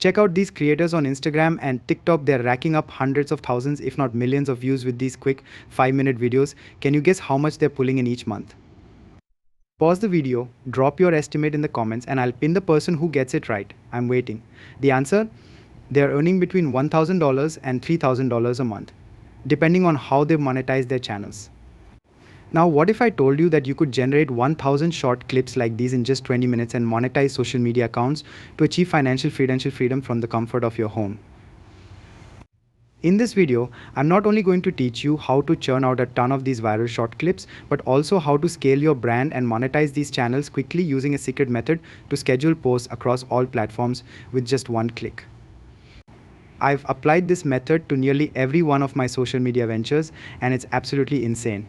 Check out these creators on Instagram and TikTok. They're racking up hundreds of thousands, if not millions of views with these quick 5-minute videos. Can you guess how much they're pulling in each month? Pause the video, drop your estimate in the comments, and I'll pin the person who gets it right. I'm waiting. The answer? They're earning between $1,000 and $3,000 a month, depending on how they monetize their channels. Now, what if I told you that you could generate 1,000 short clips like these in just 20 minutes and monetize social media accounts to achieve financial freedom from the comfort of your home? In this video, I'm not only going to teach you how to churn out a ton of these viral short clips, but also how to scale your brand and monetize these channels quickly using a secret method to schedule posts across all platforms with just one click. I've applied this method to nearly every one of my social media ventures, and it's absolutely insane.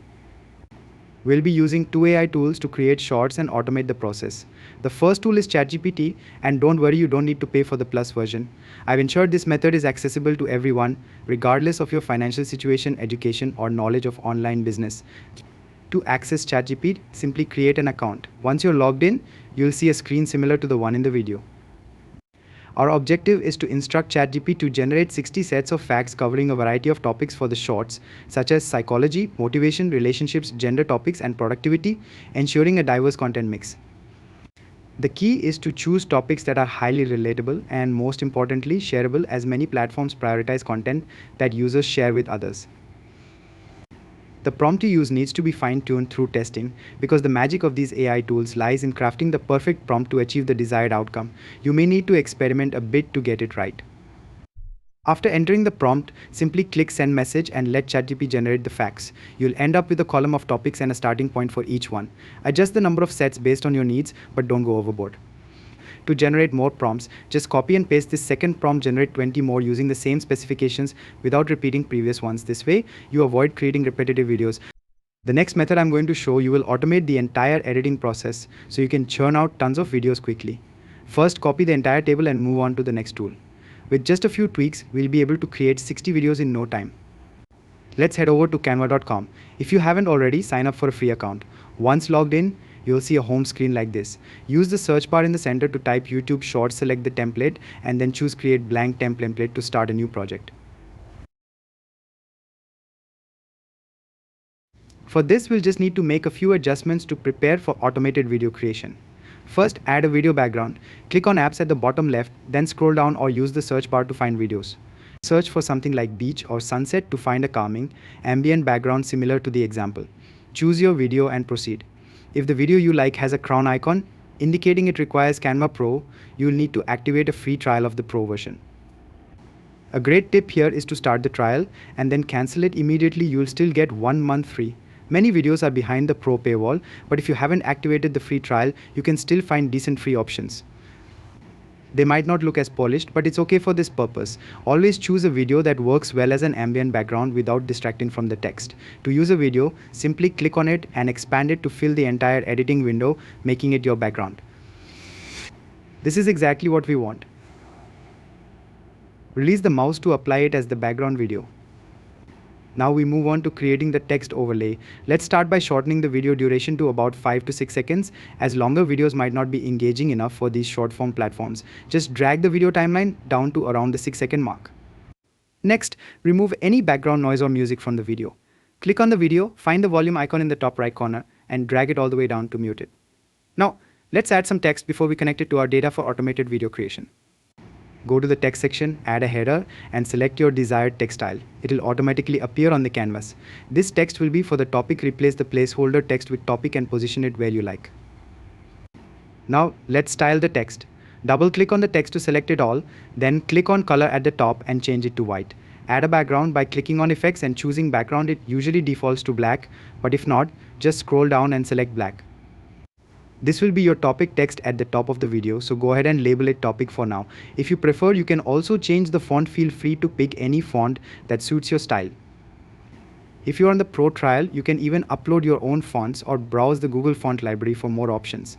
We'll be using two AI tools to create shorts and automate the process. The first tool is ChatGPT, and don't worry, you don't need to pay for the plus version. I've ensured this method is accessible to everyone, regardless of your financial situation, education, or knowledge of online business. To access ChatGPT, simply create an account. Once you're logged in, you'll see a screen similar to the one in the video. Our objective is to instruct ChatGPT to generate 60 sets of facts covering a variety of topics for the shorts, such as psychology, motivation, relationships, gender topics, and productivity, ensuring a diverse content mix. The key is to choose topics that are highly relatable and, most importantly, shareable, as many platforms prioritize content that users share with others. The prompt you use needs to be fine-tuned through testing, because the magic of these AI tools lies in crafting the perfect prompt to achieve the desired outcome. You may need to experiment a bit to get it right. After entering the prompt, simply click Send Message and let ChatGPT generate the facts. You'll end up with a column of topics and a starting point for each one. Adjust the number of sets based on your needs, but don't go overboard. To generate more prompts, just copy and paste this second prompt, generate 20 more using the same specifications without repeating previous ones. This way, you avoid creating repetitive videos. The next method I'm going to show you will automate the entire editing process so you can churn out tons of videos quickly. First, copy the entire table and move on to the next tool. With just a few tweaks, we'll be able to create 60 videos in no time. Let's head over to canva.com. If you haven't already, sign up for a free account. Once logged in, you'll see a home screen like this. Use the search bar in the center to type YouTube Shorts, select the template, and then choose Create Blank Template to start a new project. For this, we'll just need to make a few adjustments to prepare for automated video creation. First, add a video background. Click on Apps at the bottom left, then scroll down or use the search bar to find videos. Search for something like beach or sunset to find a calming, ambient background similar to the example. Choose your video and proceed. If the video you like has a crown icon indicating it requires Canva Pro, you'll need to activate a free trial of the Pro version. A great tip here is to start the trial and then cancel it immediately. You'll still get 1 month free. Many videos are behind the Pro paywall, but if you haven't activated the free trial, you can still find decent free options. They might not look as polished, but it's okay for this purpose. Always choose a video that works well as an ambient background without distracting from the text. To use a video, simply click on it and expand it to fill the entire editing window, making it your background. This is exactly what we want. Release the mouse to apply it as the background video. Now we move on to creating the text overlay. Let's start by shortening the video duration to about 5 to 6 seconds, as longer videos might not be engaging enough for these short form platforms. Just drag the video timeline down to around the 6-second mark. Next, remove any background noise or music from the video. Click on the video, find the volume icon in the top right corner, and drag it all the way down to mute it. Now, let's add some text before we connect it to our data for automated video creation. Go to the text section, add a header, and select your desired text style. It will automatically appear on the canvas. This text will be for the topic. Replace the placeholder text with topic and position it where you like. Now let's style the text. Double-click on the text to select it all, then click on color at the top and change it to white. Add a background by clicking on effects and choosing background. It usually defaults to black, but if not, just scroll down and select black. This will be your topic text at the top of the video, so go ahead and label it topic for now. If you prefer, you can also change the font. Feel free to pick any font that suits your style. If you are on the Pro trial, you can even upload your own fonts or browse the Google font library for more options.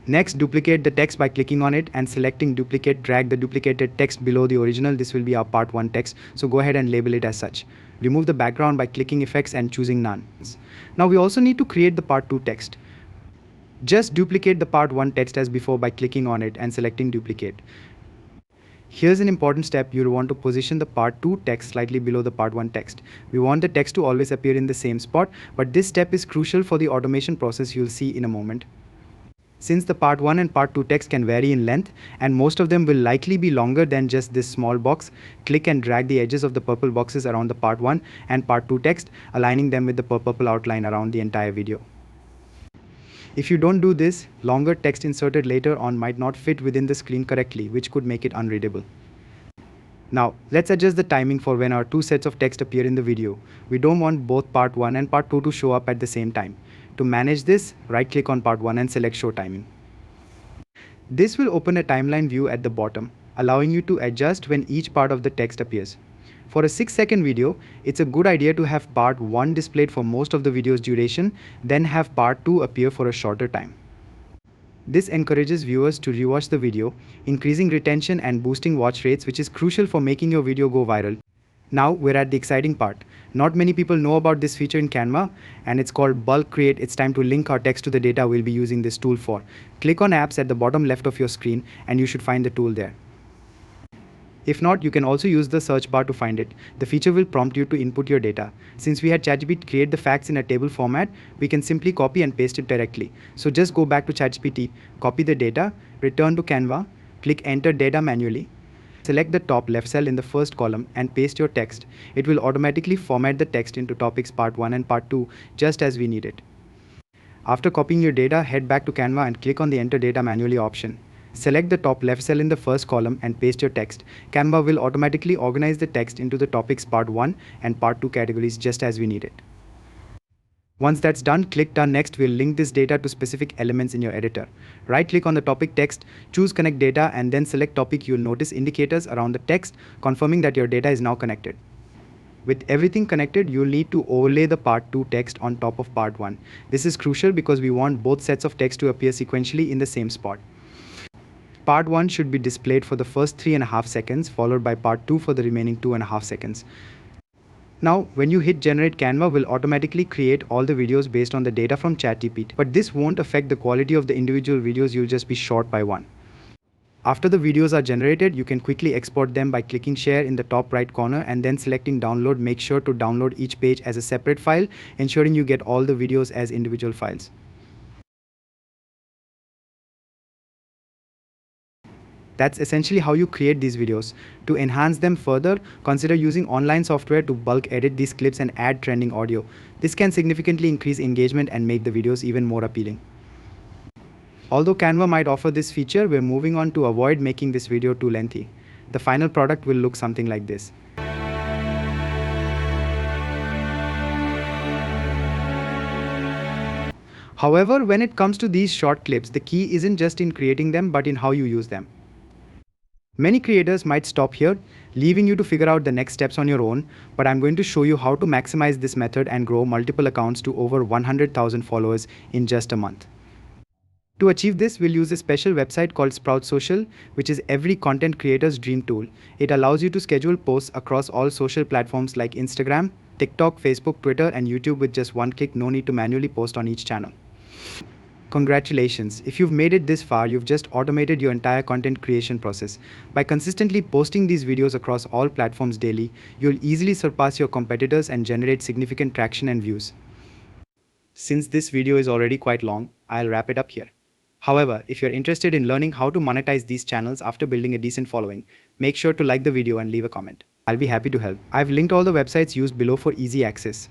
Next, duplicate the text by clicking on it and selecting duplicate. Drag the duplicated text below the original. This will be our part 1 text, so go ahead and label it as such. Remove the background by clicking effects and choosing none. Now we also need to create the part 2 text. Just duplicate the part 1 text as before by clicking on it and selecting duplicate. Here's an important step. You'll want to position the part 2 text slightly below the part 1 text. We want the text to always appear in the same spot, but this step is crucial for the automation process you'll see in a moment. Since the part 1 and part 2 text can vary in length, and most of them will likely be longer than just this small box, click and drag the edges of the purple boxes around the part 1 and part 2 text, aligning them with the purple outline around the entire video. If you don't do this, longer text inserted later on might not fit within the screen correctly, which could make it unreadable. Now, let's adjust the timing for when our two sets of text appear in the video. We don't want both part 1 and part 2 to show up at the same time. To manage this, right-click on part 1 and select Show Timing. This will open a timeline view at the bottom, allowing you to adjust when each part of the text appears. For a 6-second video, it's a good idea to have part 1 displayed for most of the video's duration, then have part 2 appear for a shorter time. This encourages viewers to rewatch the video, increasing retention and boosting watch rates, which is crucial for making your video go viral. Now we're at the exciting part. Not many people know about this feature in Canva, and it's called Bulk Create. It's time to link our text to the data we'll be using this tool for. Click on Apps at the bottom left of your screen and you should find the tool there. If not, you can also use the search bar to find it. The feature will prompt you to input your data. Since we had ChatGPT create the facts in a table format, we can simply copy and paste it directly. So just go back to ChatGPT, copy the data, return to Canva, click Enter Data manually. Select the top left cell in the first column and paste your text. It will automatically format the text into topics part 1 and part 2 just as we need it. After copying your data, head back to Canva and click on the Enter Data manually option. Select the top left cell in the first column and paste your text. Canva will automatically organize the text into the topics part 1 and part 2 categories just as we need it. Once that's done, click Done. Next, we'll link this data to specific elements in your editor. Right-click on the topic text, choose Connect Data, and then select topic. You'll notice indicators around the text confirming that your data is now connected. With everything connected, you'll need to overlay the part 2 text on top of part 1. This is crucial because we want both sets of text to appear sequentially in the same spot. Part 1 should be displayed for the first 3.5 seconds, followed by part 2 for the remaining 2.5 seconds. Now, when you hit Generate, Canva will automatically create all the videos based on the data from ChatGPT, but this won't affect the quality of the individual videos. You'll just be short by one. After the videos are generated, you can quickly export them by clicking Share in the top right corner and then selecting Download. Make sure to download each page as a separate file, ensuring you get all the videos as individual files. That's essentially how you create these videos. To enhance them further, consider using online software to bulk edit these clips and add trending audio. This can significantly increase engagement and make the videos even more appealing. Although Canva might offer this feature, we're moving on to avoid making this video too lengthy. The final product will look something like this. However, when it comes to these short clips, the key isn't just in creating them, but in how you use them. Many creators might stop here, leaving you to figure out the next steps on your own, but I'm going to show you how to maximize this method and grow multiple accounts to over 100,000 followers in just a month. To achieve this, we'll use a special website called Sprout Social, which is every content creator's dream tool. It allows you to schedule posts across all social platforms like Instagram, TikTok, Facebook, Twitter, and YouTube with just one click. No need to manually post on each channel. Congratulations, if you've made it this far, you've just automated your entire content creation process. By consistently posting these videos across all platforms daily, you'll easily surpass your competitors and generate significant traction and views. Since this video is already quite long, I'll wrap it up here. However, if you're interested in learning how to monetize these channels after building a decent following, make sure to like the video and leave a comment. I'll be happy to help. I've linked all the websites used below for easy access.